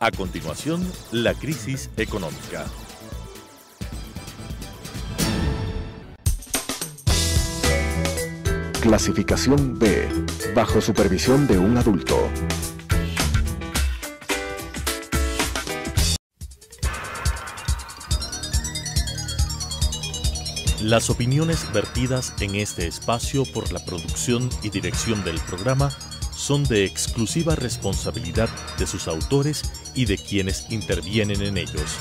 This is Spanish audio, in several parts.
A continuación, la crisis económica. Clasificación B, bajo supervisión de un adulto. Las opiniones vertidas en este espacio por la producción y dirección del programa son de exclusiva responsabilidad de sus autores y de quienes intervienen en ellos.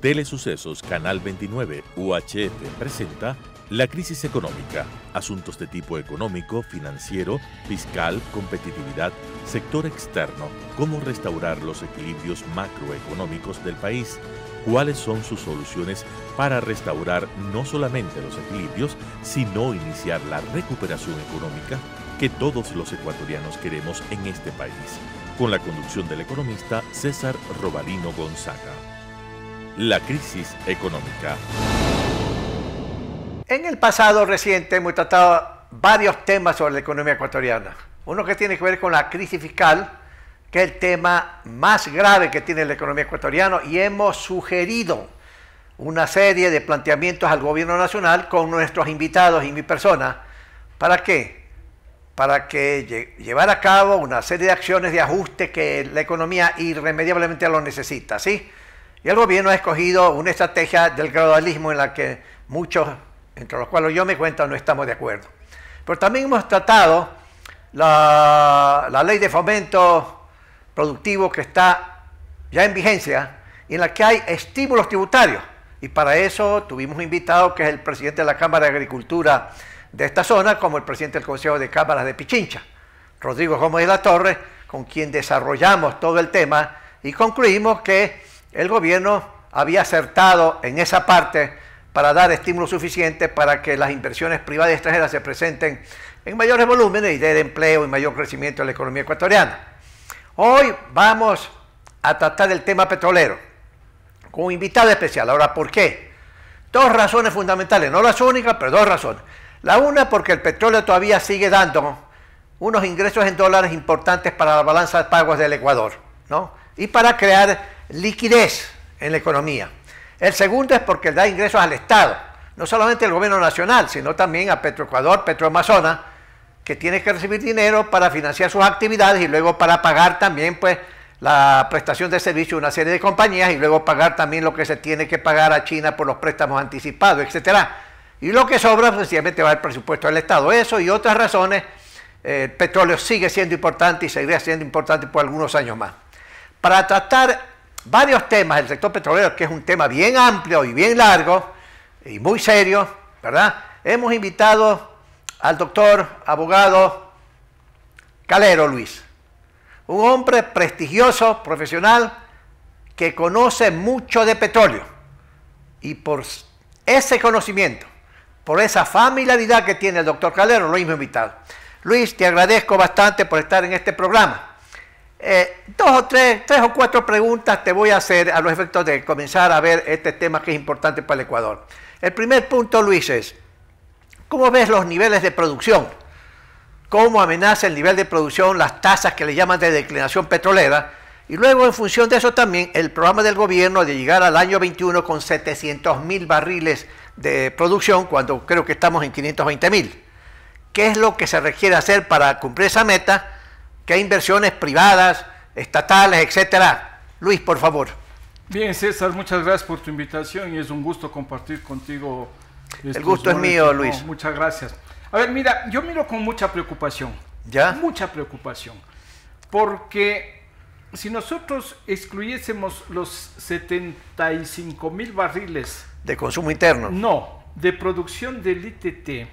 Telesucesos Canal 29 UHF presenta La crisis económica, asuntos de tipo económico, financiero, fiscal, competitividad, sector externo, cómo restaurar los equilibrios macroeconómicos del país, cuáles son sus soluciones para restaurar no solamente los equilibrios, sino iniciar la recuperación económica que todos los ecuatorianos queremos en este país, con la conducción del economista César Robalino Gonzaga. La crisis económica. En el pasado reciente hemos tratado varios temas sobre la economía ecuatoriana. Uno que tiene que ver con la crisis fiscal, que es el tema más grave que tiene la economía ecuatoriana, y hemos sugerido una serie de planteamientos al gobierno nacional con nuestros invitados y mi persona. ¿Para qué? Para que llevar a cabo una serie de acciones de ajuste que la economía irremediablemente lo necesita, ¿sí? Y el gobierno ha escogido una estrategia del gradualismo en la que muchos, entre los cuales yo me cuento, no estamos de acuerdo. Pero también hemos tratado la ley de fomento productivo que está ya en vigencia y en la que hay estímulos tributarios. Y para eso tuvimos un invitado que es el presidente de la Cámara de Agricultura de esta zona, como el presidente del Consejo de Cámaras de Pichincha, Rodrigo Gómez de la Torre, con quien desarrollamos todo el tema y concluimos que el gobierno había acertado en esa parte para dar estímulos suficientes para que las inversiones privadas y extranjeras se presenten en mayores volúmenes y den empleo y mayor crecimiento en la economía ecuatoriana. Hoy vamos a tratar el tema petrolero con un invitado especial. Ahora, ¿por qué? Dos razones fundamentales, no las únicas, pero dos razones. La una, porque el petróleo todavía sigue dando unos ingresos en dólares importantes para la balanza de pagos del Ecuador, ¿no? Y para crear liquidez en la economía. El segundo es porque da ingresos al Estado, no solamente al gobierno nacional, sino también a Petroecuador, Petroamazonas, que tiene que recibir dinero para financiar sus actividades y luego para pagar también pues la prestación de servicio de una serie de compañías y luego pagar también lo que se tiene que pagar a China por los préstamos anticipados, etcétera. Y lo que sobra sencillamente va al presupuesto del Estado. Eso y otras razones, el petróleo sigue siendo importante y seguirá siendo importante por algunos años más. Para tratar varios temas del sector petrolero, que es un tema bien amplio y bien largo y muy serio, ¿verdad? Hemos invitado al doctor abogado Calero Luis, un hombre prestigioso, profesional, que conoce mucho de petróleo. Y por ese conocimiento, por esa familiaridad que tiene el doctor Calero, lo hemos invitado. Luis, te agradezco bastante por estar en este programa. Tres o cuatro preguntas te voy a hacer a los efectos de comenzar a ver este tema que es importante para el Ecuador. El primer punto, Luis, es ¿cómo ves los niveles de producción? ¿Cómo amenaza el nivel de producción las tasas que le llaman de declinación petrolera? Y luego, en función de eso también, el programa del gobierno de llegar al año 21 con 700.000 barriles de producción, cuando creo que estamos en 520.000. ¿Qué es lo que se requiere hacer para cumplir esa meta? ¿Qué inversiones privadas, estatales, etcétera? Luis, por favor. Bien, César, muchas gracias por tu invitación y es un gusto compartir contigo. El gusto es mío, Luis. No, muchas gracias. A ver, mira, yo miro con mucha preocupación. ¿Ya? Mucha preocupación. Porque si nosotros excluyésemos los 75.000 barriles... ¿De consumo interno? No, de producción del ITT.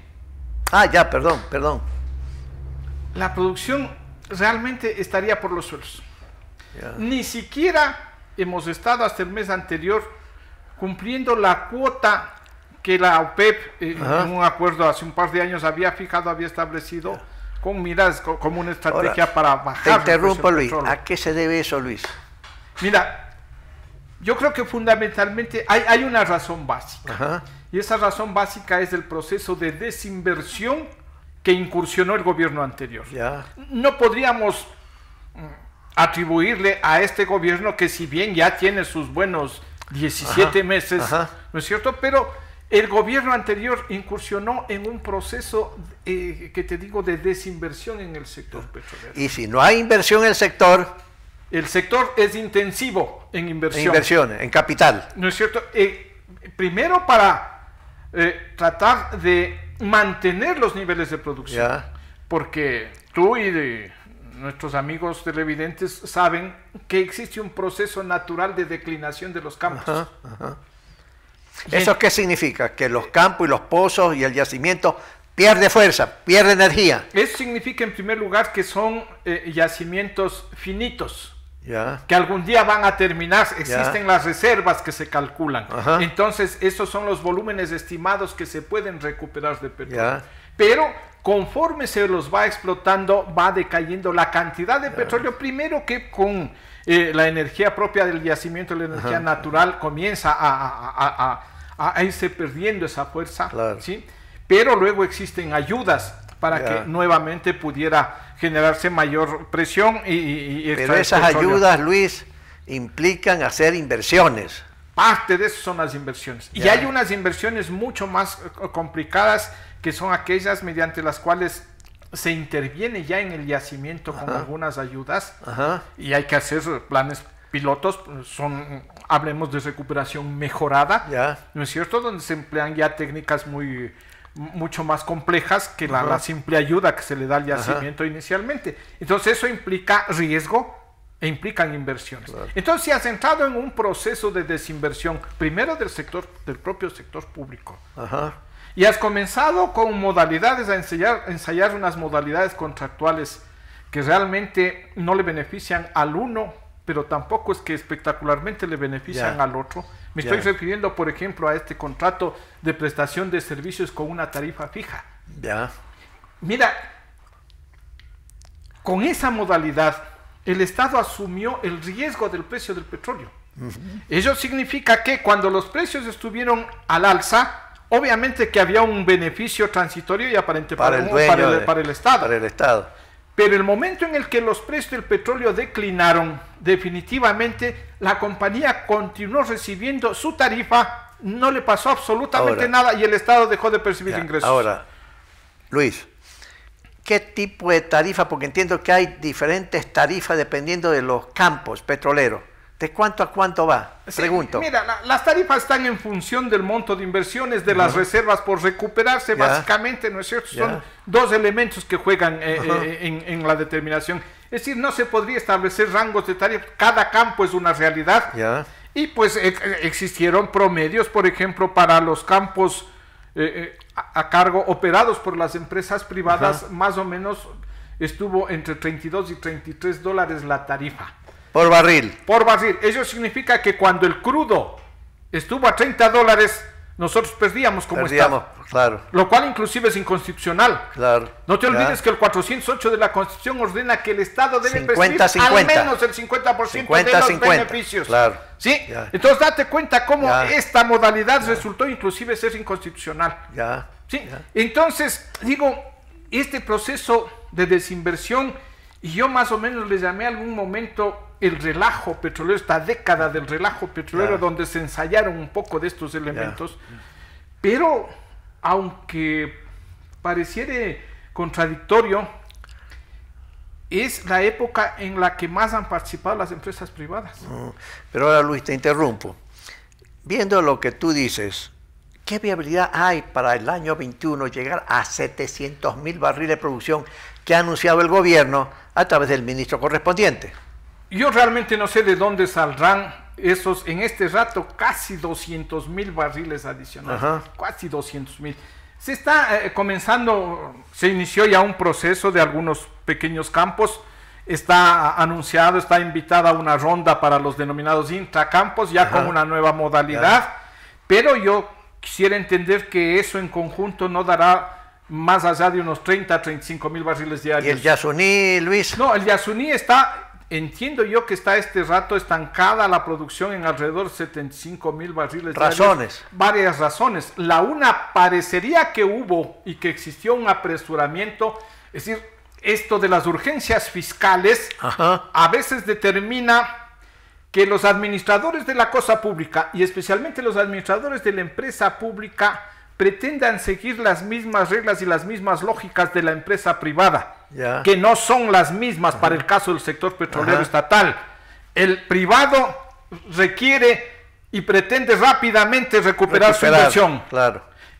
Ah, ya, perdón. La producción realmente estaría por los suelos. Ya. Ni siquiera hemos estado hasta el mes anterior cumpliendo la cuota que la OPEP, en un acuerdo hace un par de años, había fijado, había establecido con miras como una estrategia. Ahora, para bajar. Te interrumpo, Luis. ¿A qué se debe eso, Luis? Mira, yo creo que fundamentalmente hay una razón básica. Y esa razón básica es el proceso de desinversión que incursionó el gobierno anterior. Ya. No podríamos atribuirle a este gobierno, que si bien ya tiene sus buenos 17 meses, ¿no es cierto? Pero el gobierno anterior incursionó en un proceso, que te digo, de desinversión en el sector petrolero. Y si no hay inversión en el sector es intensivo en inversión. En inversiones, en capital. ¿No es cierto? Primero para tratar de mantener los niveles de producción. Ya. Porque tú y de nuestros amigos televidentes saben que existe un proceso natural de declinación de los campos. ¿Eso qué significa? Que los campos y los pozos y el yacimiento pierde fuerza, pierde energía. Eso significa, en primer lugar, que son yacimientos finitos. Ya. Que algún día van a terminar. Existen las reservas que se calculan. Entonces, esos son los volúmenes estimados que se pueden recuperar de petróleo. Pero conforme se los va explotando, va decayendo la cantidad de petróleo. Primero que con la energía propia del yacimiento, la energía natural, comienza a irse perdiendo esa fuerza. ¿Sí? Pero luego existen ayudas para que nuevamente pudiera generarse mayor presión pero esas ayudas, Luis, implican hacer inversiones. Parte de eso son las inversiones. Y hay unas inversiones mucho más complicadas, que son aquellas mediante las cuales se interviene ya en el yacimiento con algunas ayudas, y hay que hacer planes pilotos, hablemos de recuperación mejorada, ¿no es cierto? Donde se emplean ya técnicas mucho más complejas que la simple ayuda que se le da al yacimiento inicialmente. Entonces eso implica riesgo e implican inversiones. Entonces se ha centrado en un proceso de desinversión, primero del propio sector público. Y has comenzado con modalidades, a ensayar unas modalidades contractuales que realmente no le benefician al uno, pero tampoco es que espectacularmente le benefician al otro. Me estoy refiriendo, por ejemplo, a este contrato de prestación de servicios con una tarifa fija. Mira, con esa modalidad, el Estado asumió el riesgo del precio del petróleo. Eso significa que cuando los precios estuvieron al alza, obviamente que había un beneficio transitorio y aparente para el Estado. Pero el momento en el que los precios del petróleo declinaron, definitivamente la compañía continuó recibiendo su tarifa, no le pasó absolutamente nada y el Estado dejó de percibir ingresos. Ahora, Luis, ¿qué tipo de tarifa? Porque entiendo que hay diferentes tarifas dependiendo de los campos petroleros. ¿De cuánto a cuánto va? Pregunto. Mira, las tarifas están en función del monto de inversiones, de las reservas por recuperarse, básicamente, ¿no es cierto? Son dos elementos que juegan en la determinación. Es decir, no se podría establecer rangos de tarifa, cada campo es una realidad. Y pues existieron promedios, por ejemplo, para los campos a cargo operados por las empresas privadas, más o menos estuvo entre 32 y 33 dólares la tarifa. Por barril. Por barril. Eso significa que cuando el crudo estuvo a 30 dólares, nosotros perdíamos como Estado. Claro. Lo cual inclusive es inconstitucional. Claro. No te olvides que el 408 de la Constitución ordena que el Estado debe percibir al menos el 50% de los beneficios. Claro. ¿Sí? Entonces date cuenta cómo esta modalidad resultó inclusive ser inconstitucional. ¿Sí? Entonces, digo, este proceso de desinversión, y yo más o menos le llamé a algún momento el relajo petrolero, esta década del relajo petrolero, donde se ensayaron un poco de estos elementos, pero aunque pareciera contradictorio, es la época en la que más han participado las empresas privadas. Pero ahora, Luis, te interrumpo. Viendo lo que tú dices, ¿qué viabilidad hay para el año 21 llegar a 700.000 barriles de producción que ha anunciado el gobierno a través del ministro correspondiente? Yo realmente no sé de dónde saldrán esos, en este rato, casi 200.000 barriles adicionales. Casi 200.000. Se está se inició ya un proceso de algunos pequeños campos. Está anunciado, está invitada una ronda para los denominados intracampos, ya con una nueva modalidad. Pero yo quisiera entender que eso en conjunto no dará más allá de unos 30 a 35.000 barriles diarios. ¿Y el Yasuní, Luis? No, el Yasuní está entiendo yo que está este rato estancada la producción en alrededor de 75,000 barriles Razones. diarios. Varias razones. La una, parecería que hubo y que existió un apresuramiento, es decir, esto de las urgencias fiscales a veces determina que los administradores de la cosa pública y especialmente los administradores de la empresa pública pretendan seguir las mismas reglas y las mismas lógicas de la empresa privada, que no son las mismas para el caso del sector petrolero estatal. El privado requiere y pretende rápidamente recuperar su inversión,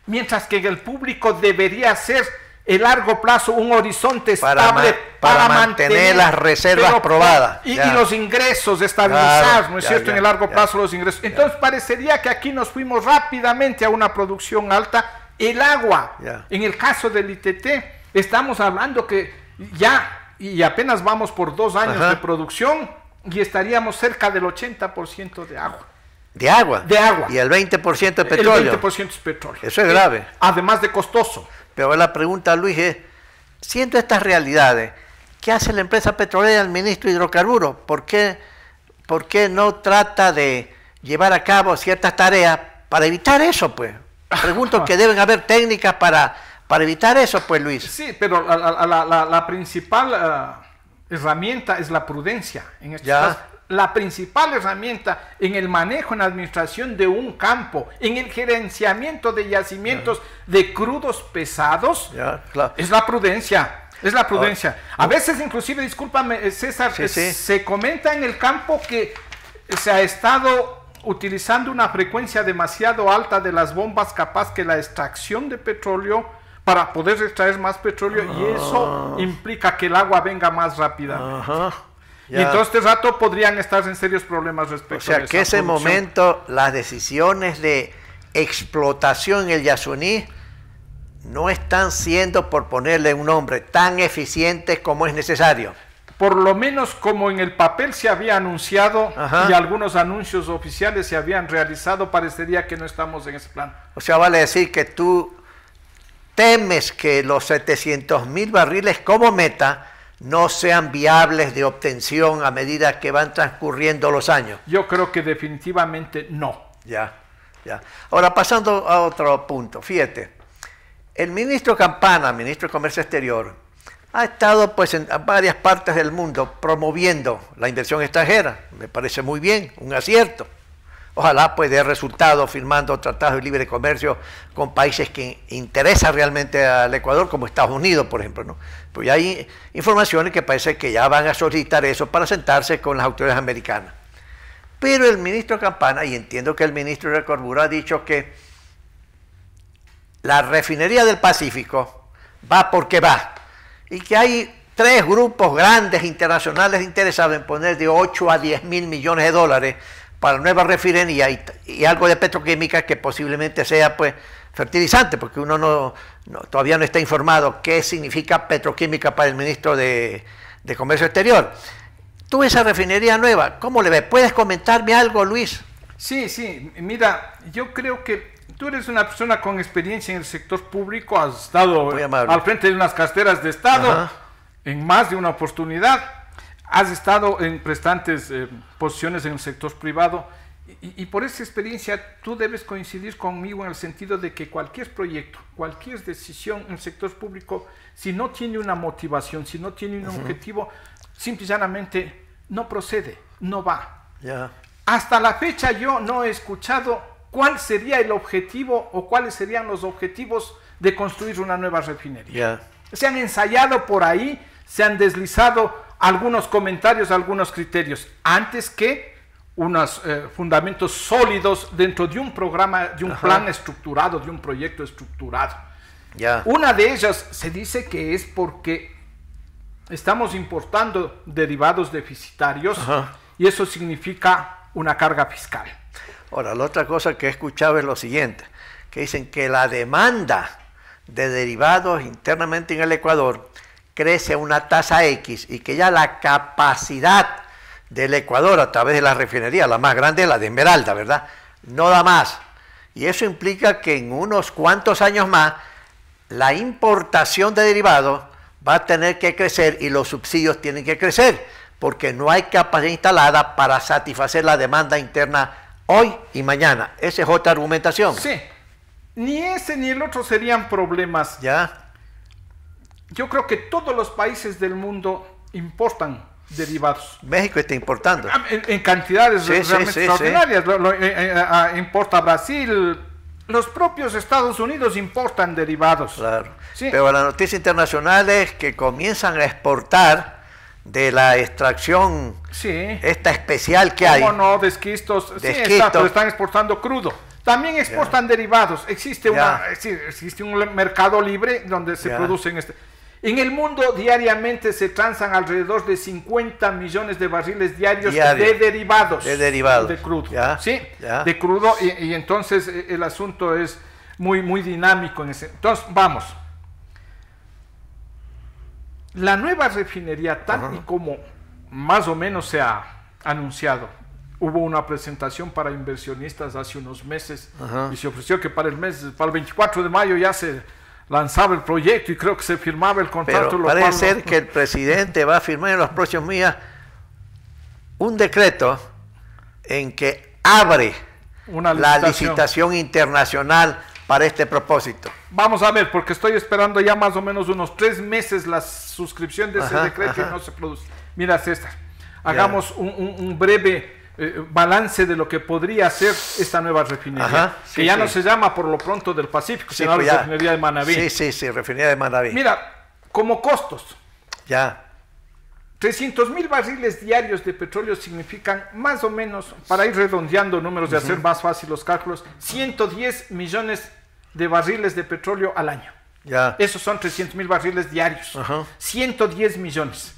mientras que el público debería ser el largo plazo, un horizonte estable para mantener las reservas probadas. Y los ingresos, estabilizar, ¿no es cierto? En el largo plazo los ingresos. Entonces parecería que aquí nos fuimos rápidamente a una producción alta. El agua, en el caso del ITT, estamos hablando que ya, y apenas vamos por 2 años de producción, y estaríamos cerca del 80% de agua. ¿De agua? De agua. Y el 20% de petróleo. El 20% es petróleo. Eso es grave. Además de costoso. Pero la pregunta, Luis, es, siendo estas realidades, ¿qué hace la empresa petrolera, el ministro de Hidrocarburos? ¿Por qué no trata de llevar a cabo ciertas tareas para evitar eso, pues? Pregunto que deben haber técnicas para evitar eso, pues, Luis. Sí, pero la principal herramienta es la prudencia. En estos casos. La principal herramienta en el manejo, en la administración de un campo, en el gerenciamiento de yacimientos de crudos pesados, es la prudencia. Es la prudencia. A veces, inclusive, discúlpame, César, se comenta en el campo que se ha estado utilizando una frecuencia demasiado alta de las bombas, capaz que la extracción de petróleo, para poder extraer más petróleo, y eso implica que el agua venga más rápida. Y entonces este rato podrían estar en serios problemas respecto a esa producción. O sea, que ese momento las decisiones de explotación en el Yasuní no están siendo, por ponerle un nombre, tan eficientes como es necesario. Por lo menos como en el papel se había anunciado y algunos anuncios oficiales se habían realizado, parecería que no estamos en ese plan. O sea, vale decir que tú temes que los 700,000 barriles como meta no sean viables de obtención a medida que van transcurriendo los años. Yo creo que definitivamente no. Ahora, pasando a otro punto, fíjate, el ministro Campana, ministro de Comercio Exterior, ha estado pues en varias partes del mundo promoviendo la inversión extranjera. Me parece muy bien, un acierto. Ojalá pues dé resultado firmando tratados de libre comercio con países que interesan realmente al Ecuador, como Estados Unidos, por ejemplo, ¿no? Pues ya hay informaciones que parece que ya van a solicitar eso para sentarse con las autoridades americanas. Pero el ministro Campana, y entiendo que el ministro de Hidrocarburos ha dicho que la refinería del Pacífico va porque va, y que hay 3 grupos grandes internacionales interesados en poner de 8 a 10 mil millones de dólares para nueva refinería y algo de petroquímica que posiblemente sea pues fertilizante, porque uno todavía no está informado qué significa petroquímica para el ministro de Comercio Exterior. Tú esa refinería nueva, ¿cómo le ves? ¿Puedes comentarme algo, Luis? Sí, mira, yo creo que tú eres una persona con experiencia en el sector público, has estado al frente de unas carteras de Estado en más de una oportunidad. Has estado en prestantes posiciones en el sector privado y por esa experiencia tú debes coincidir conmigo en el sentido de que cualquier proyecto, cualquier decisión en el sector público, si no tiene una motivación, si no tiene un objetivo, simple y llanamente no procede, no va. Hasta la fecha yo no he escuchado cuál sería el objetivo o cuáles serían los objetivos de construir una nueva refinería. Se han ensayado por ahí, se han deslizado algunos comentarios, algunos criterios, antes que unos fundamentos sólidos dentro de un programa, de un plan estructurado, de un proyecto estructurado. Una de ellas se dice que es porque estamos importando derivados deficitarios y eso significa una carga fiscal. Ahora, la otra cosa que he escuchado es lo siguiente, que dicen que la demanda de derivados internamente en el Ecuador crece a una tasa X y que ya la capacidad del Ecuador a través de la refinería, la más grande es la de Esmeralda, ¿verdad?, no da más. Y eso implica que en unos cuantos años más la importación de derivados va a tener que crecer y los subsidios tienen que crecer, porque no hay capacidad instalada para satisfacer la demanda interna hoy y mañana. Esa es otra argumentación. Sí, ni ese ni el otro serían problemas. ¿Ya? Yo creo que todos los países del mundo importan derivados. México está importando. En cantidades realmente extraordinarias. Importa Brasil, los propios Estados Unidos importan derivados. Claro. Sí. Pero la noticia internacional es que comienzan a exportar de la extracción esta especial que hay. No, de esquistos. Sí, pero están exportando crudo. También exportan derivados. Existe un mercado libre donde se producen En el mundo diariamente se transan alrededor de 50 millones de barriles diarios de derivados. De crudo. De crudo, y entonces el asunto es muy dinámico. Entonces, vamos. La nueva refinería, tal y como más o menos se ha anunciado, hubo una presentación para inversionistas hace unos meses y se ofreció que para el 24 de mayo ya se lanzaba el proyecto y creo que se firmaba el contrato. Pero parece ser que el presidente va a firmar en los próximos días un decreto en que abre la licitación internacional para este propósito. Vamos a ver, porque estoy esperando ya más o menos unos 3 meses la suscripción de ese decreto y no se produce. Mira, César, hagamos un breve balance de lo que podría ser esta nueva refinería, que ya no se llama por lo pronto del Pacífico, sino la refinería de Manabí. Sí, refinería de Manabí. Mira, como costos, 300,000 barriles diarios de petróleo significan más o menos, para ir redondeando números y hacer más fácil los cálculos, 110 millones de barriles de petróleo al año. Esos son 300,000 barriles diarios. 110 millones.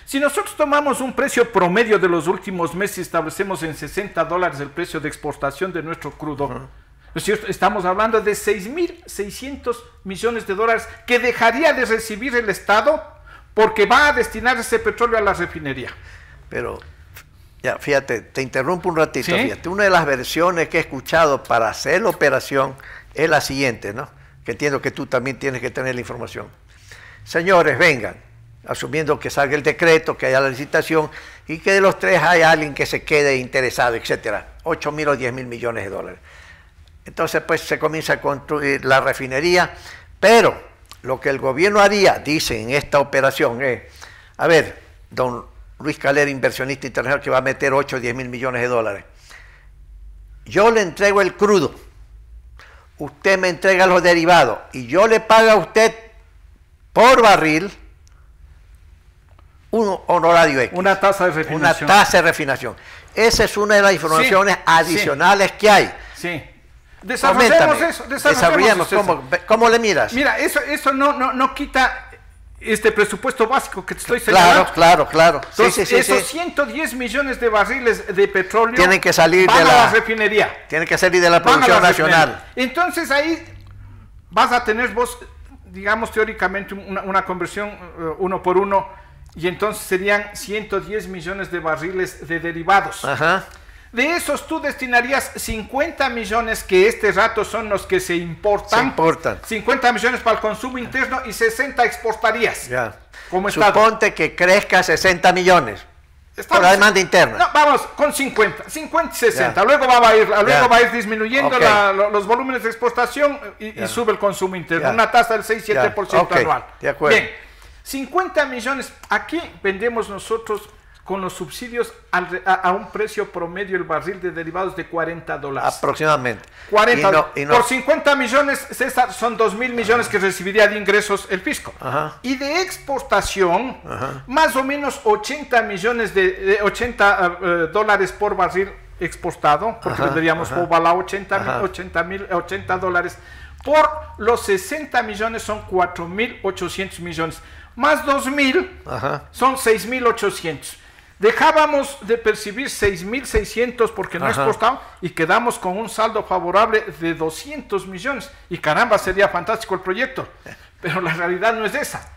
Si nosotros tomamos un precio promedio de los últimos meses y establecemos en $60 el precio de exportación de nuestro crudo, ¿no es cierto? Estamos hablando de 6.600 millones de dólares que dejaría de recibir el Estado porque va a destinar ese petróleo a la refinería. Pero, fíjate, te interrumpo un ratito. Fíjate, una de las versiones que he escuchado para hacer la operación es la siguiente, ¿no? Que entiendo que tú también tienes que tener la información. Señores, vengan, asumiendo que salga el decreto, que haya la licitación y que de los 3 haya alguien que se quede interesado, etcétera. 8.000 o 10.000 millones de dólares. Entonces, pues se comienza a construir la refinería, pero lo que el gobierno haría, dice en esta operación, es, a ver, don Luis Calera, inversionista internacional que va a meter 8 o 10.000 millones de dólares. Yo le entrego el crudo, usted me entrega los derivados y yo le pago a usted por barril un honorario X. Una tasa de refinación. Una tasa de refinación. Esa es una de las informaciones adicionales que hay. Desarrollemos eso. ¿Cómo le miras? Mira, eso no quita este presupuesto básico que te estoy señalando. Claro. Entonces, esos 110 millones de barriles de petróleo tienen que salir de la refinería. Tienen que salir de la producción nacional. Entonces ahí vas a tener vos, digamos teóricamente, una conversión 1 por 1, y entonces serían 110 millones de barriles de derivados. De esos tú destinarías 50 millones, que este rato son los que se importan. 50 millones para el consumo interno y 60 exportarías. Suponte que crezca 60 millones. Por la demanda interna. No, vamos, con 50 y 60. Luego va a ir disminuyendo los volúmenes de exportación y sube el consumo interno. Una tasa del 6-7% anual. De acuerdo. Bien. 50 millones, aquí vendemos nosotros con los subsidios a un precio promedio el barril de derivados de $40. Aproximadamente. 40. Por 50 millones, César, son 2.000 millones que recibiría de ingresos el fisco. Y de exportación, más o menos 80 millones de $80 por barril exportado, porque venderíamos por bala $80. Por los 60 millones son 4.800 millones. Más 2.000 son 6.800. Dejábamos de percibir 6.600 porque no exportamos y quedamos con un saldo favorable de 200 millones. Y caramba, sería fantástico el proyecto. Pero la realidad no es esa.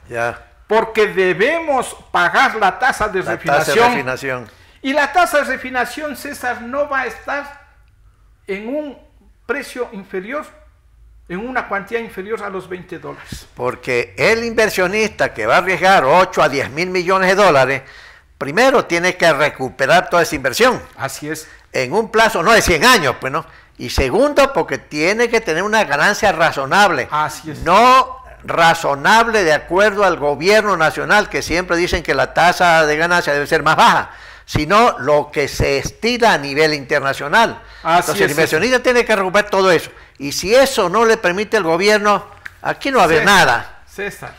Porque debemos pagar la tasa de refinación. Y la tasa de refinación, César, no va a estar en un precio inferior, en una cuantía inferior a los $20. Porque el inversionista que va a arriesgar 8 a 10.000 millones de dólares primero tiene que recuperar toda esa inversión. Así es. En un plazo no de 100 años, pues no. Y segundo, porque tiene que tener una ganancia razonable. Así es. No razonable de acuerdo al gobierno nacional, que siempre dicen que la tasa de ganancia debe ser más baja, sino lo que se estira a nivel internacional. Entonces el inversionista tiene que recuperar todo eso. Y si eso no le permite el gobierno, aquí no va a haber nada. César,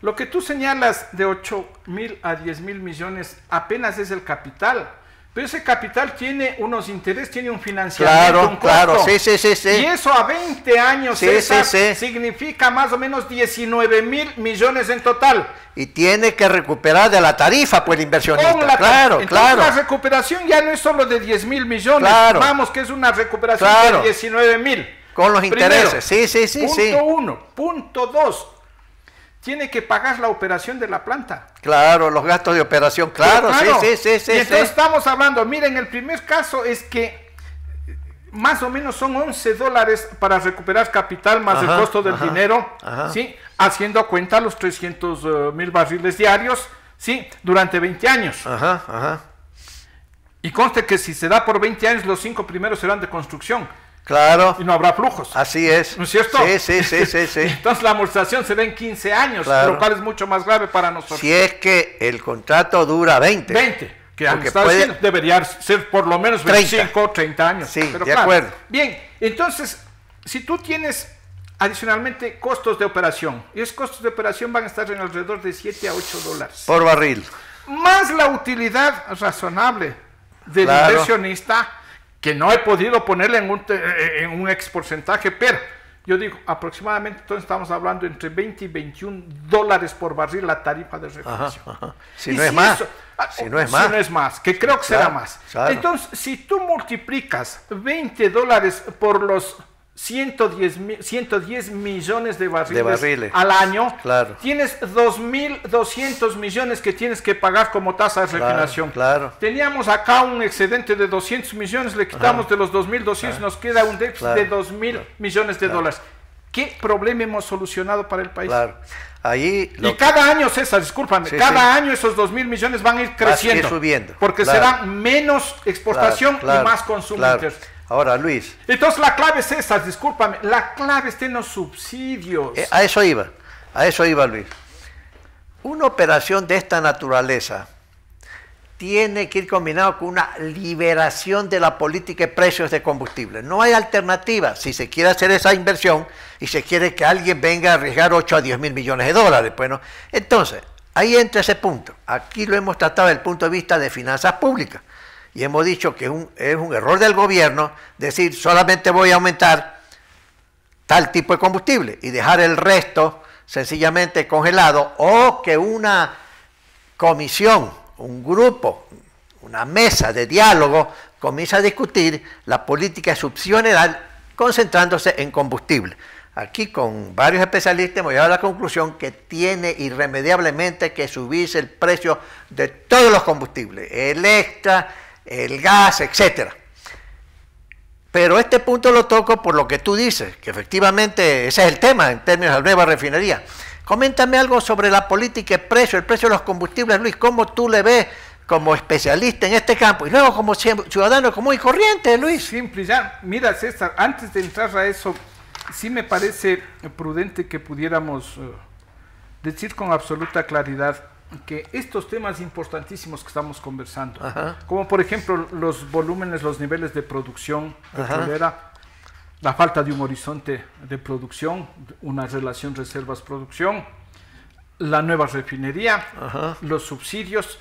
lo que tú señalas de 8.000 a 10.000 millones apenas es el capital. Pero ese capital tiene unos intereses, tiene un financiamiento, un costo. Claro, sí. Y eso a 20 años, César, significa más o menos 19.000 millones en total. Y tiene que recuperar de la tarifa, pues, el inversionista. Entonces, la recuperación ya no es solo de 10.000 millones. Vamos, que es una recuperación de 19.000. Con los intereses, Primero, punto uno. Punto dos. Tiene que pagar la operación de la planta. Claro, los gastos de operación, claro. Y entonces estamos hablando, miren, el primer caso es que más o menos son $11 para recuperar capital más el costo del dinero, ¿sí? Haciendo cuenta los 300.000 barriles diarios, ¿sí? Durante 20 años. Y conste que si se da por 20 años, los 5 primeros serán de construcción. Claro. Y no habrá flujos. Así es. ¿No es cierto? Sí. Entonces la amortización se da en 15 años, lo cual es mucho más grave para nosotros. Si es que el contrato dura 20. 20, que diciendo, debería ser por lo menos 25, 30 años. Sí, pero de acuerdo. Bien, entonces, si tú tienes adicionalmente costos de operación, y esos costos de operación van a estar en alrededor de 7 a 8 dólares. Por barril. Más la utilidad razonable del inversionista, que no he podido ponerle en un ex porcentaje, pero yo digo, aproximadamente, entonces estamos hablando entre 20 y 21 dólares por barril la tarifa de refinación. Si no es más. Si no es más, que creo que será más. Entonces, si tú multiplicas 20 dólares por los 110 millones de barriles al año, tienes 2.200 millones que tienes que pagar como tasa de refinación. Teníamos acá un excedente de 200 millones, le quitamos de los 2.200, nos queda un déficit de 2.000 millones de dólares. ¿Qué problema hemos solucionado para el país? Y cada año, César, discúlpame, cada año esos 2.000 millones van a ir creciendo, subiendo, porque será menos exportación y más consumo interno. Ahora, Luis. Entonces la clave es esa, discúlpame, la clave está en los subsidios. A eso iba, Luis. Una operación de esta naturaleza tiene que ir combinado con una liberación de la política de precios de combustible. No hay alternativa si se quiere hacer esa inversión y se quiere que alguien venga a arriesgar 8 a 10 mil millones de dólares. Bueno, entonces, ahí entra ese punto. Aquí lo hemos tratado desde el punto de vista de finanzas públicas. Y hemos dicho que es un error del gobierno decir solamente voy a aumentar tal tipo de combustible y dejar el resto sencillamente congelado, o que una comisión, un grupo, una mesa de diálogo comience a discutir la política de subsidio concentrándose en combustible. Aquí con varios especialistas hemos llegado a la conclusión que tiene irremediablemente que subirse el precio de todos los combustibles, el extra, el gas, etcétera. Pero este punto lo toco por lo que tú dices, que efectivamente ese es el tema en términos de la nueva refinería. Coméntame algo sobre la política de precio, el precio de los combustibles, Luis, cómo tú le ves como especialista en este campo y luego como ciudadano común y corriente, Luis. Simple, ya, mira, César, antes de entrar a eso, sí me parece prudente que pudiéramos decir con absoluta claridad que estos temas importantísimos que estamos conversando, como por ejemplo los volúmenes, los niveles de producción petrolera, la falta de un horizonte de producción, una relación reservas-producción, la nueva refinería, los subsidios,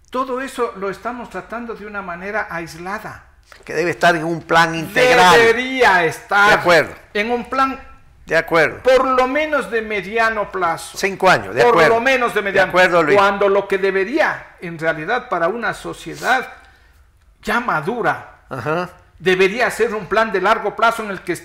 todo eso lo estamos tratando de una manera aislada. Que debe estar en un plan integral. Debería estar de acuerdo. En un plan de acuerdo. Por lo menos de mediano plazo. 5 años, de acuerdo. Por lo menos de mediano. De acuerdo, Luis. Cuando lo que debería, en realidad, para una sociedad ya madura, debería ser un plan de largo plazo en el que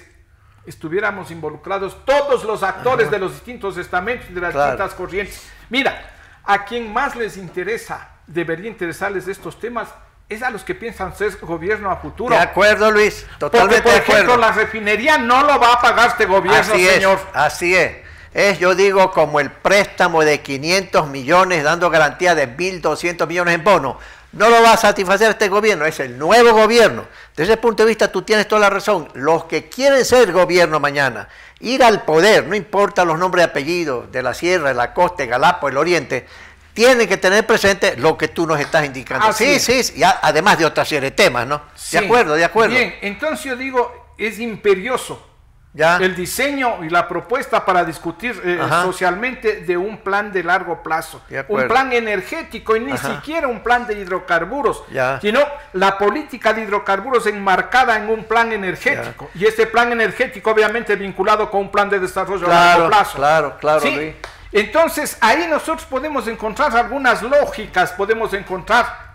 estuviéramos involucrados todos los actores de los distintos estamentos, de las distintas corrientes. Mira, a quien más les interesa, debería interesarles de estos temas, es a los que piensan ser gobierno a futuro. De acuerdo, Luis, totalmente de acuerdo. Porque, por ejemplo, la refinería no lo va a pagar este gobierno, señor. Así es. Es, yo digo, como el préstamo de 500 millones dando garantía de 1.200 millones en bonos. No lo va a satisfacer este gobierno, es el nuevo gobierno. Desde ese punto de vista tú tienes toda la razón. Los que quieren ser gobierno mañana, ir al poder, no importa los nombres y apellidos de la sierra, de la costa, de Galapagos, el oriente, tienen que tener presente lo que tú nos estás indicando. Sí, y además de otra serie de temas, ¿no? Sí. De acuerdo. Bien, entonces yo digo, es imperioso el diseño y la propuesta para discutir socialmente de un plan de largo plazo, un plan energético y ni siquiera un plan de hidrocarburos, sino la política de hidrocarburos enmarcada en un plan energético y este plan energético obviamente vinculado con un plan de desarrollo a largo plazo. Claro, ¿sí? Luis. Entonces ahí nosotros podemos encontrar algunas lógicas, podemos encontrar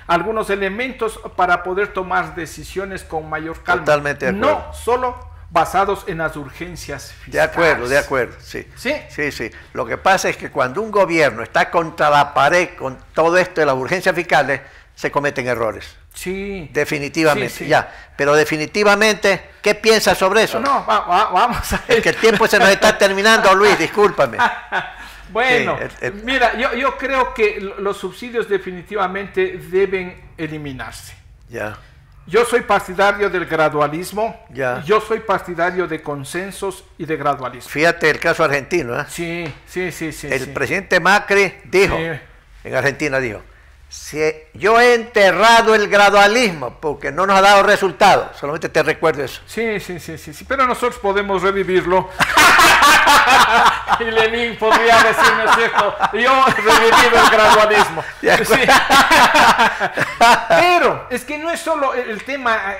algunos elementos para poder tomar decisiones con mayor calma. Totalmente de acuerdo. No solo basados en las urgencias fiscales. De acuerdo, sí. Lo que pasa es que cuando un gobierno está contra la pared con todo esto de las urgencias fiscales, se cometen errores. Sí. Definitivamente, Pero definitivamente, ¿qué piensas sobre eso? No, vamos a ver. Es que el tiempo se nos está terminando, Luis, discúlpame. Bueno, mira, yo creo que los subsidios definitivamente deben eliminarse. Yo soy partidario del gradualismo, yo soy partidario de consensos y de gradualismo. Fíjate el caso argentino, ¿eh? Sí. El presidente Macri dijo, en Argentina dijo, si yo he enterrado el gradualismo porque no nos ha dado resultados, solamente te recuerdo eso. Sí, pero nosotros podemos revivirlo. Y Lenin podría decir, ¿no es cierto? Yo he revivido el gradualismo. Pero es que no es solo el tema,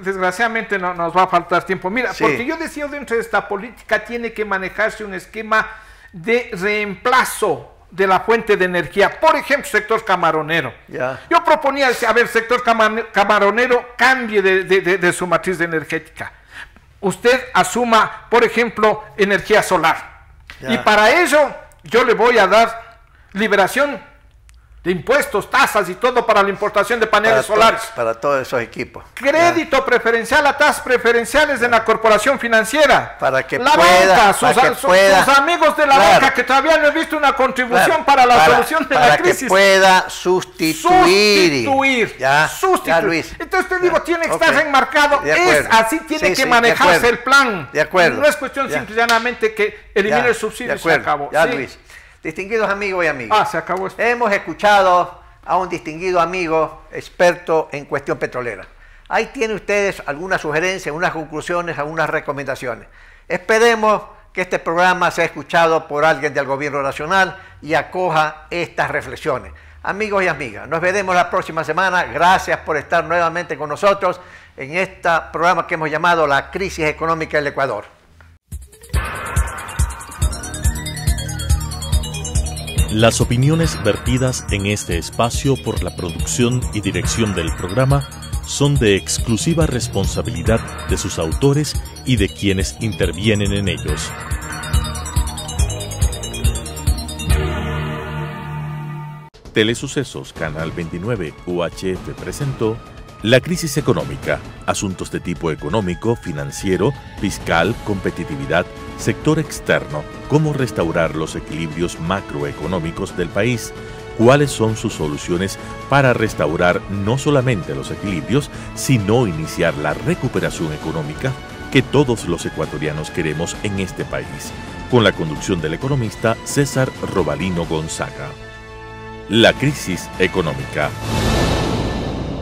desgraciadamente nos va a faltar tiempo. Mira, porque yo decía, dentro de esta política tiene que manejarse un esquema de reemplazo de la fuente de energía, por ejemplo, sector camaronero. Yo proponía, sector camaronero cambie de su matriz energética. Usted asuma, por ejemplo, energía solar. Y para ello, yo le voy a dar liberación de impuestos, tasas y todo para la importación de paneles solares. Para todos esos equipos. Crédito preferencial a tasas preferenciales de la corporación financiera. Para que la banca, sus amigos de la banca, que todavía no he visto una contribución para la solución de la crisis. Para que pueda sustituir. Luis. Entonces te digo, tiene que estar enmarcado. Así tiene que manejarse el plan. De acuerdo. No es cuestión simplemente que elimine el subsidio y se acabó. Luis. Distinguidos amigos y amigas, se acabó esto. Hemos escuchado a un distinguido amigo experto en cuestión petrolera. Ahí tienen ustedes algunas sugerencias, algunas conclusiones, algunas recomendaciones. Esperemos que este programa sea escuchado por alguien del gobierno nacional y acoja estas reflexiones. Amigos y amigas, nos veremos la próxima semana. Gracias por estar nuevamente con nosotros en este programa que hemos llamado La Crisis Económica del Ecuador. Las opiniones vertidas en este espacio por la producción y dirección del programa son de exclusiva responsabilidad de sus autores y de quienes intervienen en ellos. Telesucesos Canal 29 UHF presentó La Crisis Económica, asuntos de tipo económico, financiero, fiscal, competitividad, sector externo, cómo restaurar los equilibrios macroeconómicos del país, cuáles son sus soluciones para restaurar no solamente los equilibrios, sino iniciar la recuperación económica que todos los ecuatorianos queremos en este país, con la conducción del economista César Robalino Gonzaga. La Crisis Económica.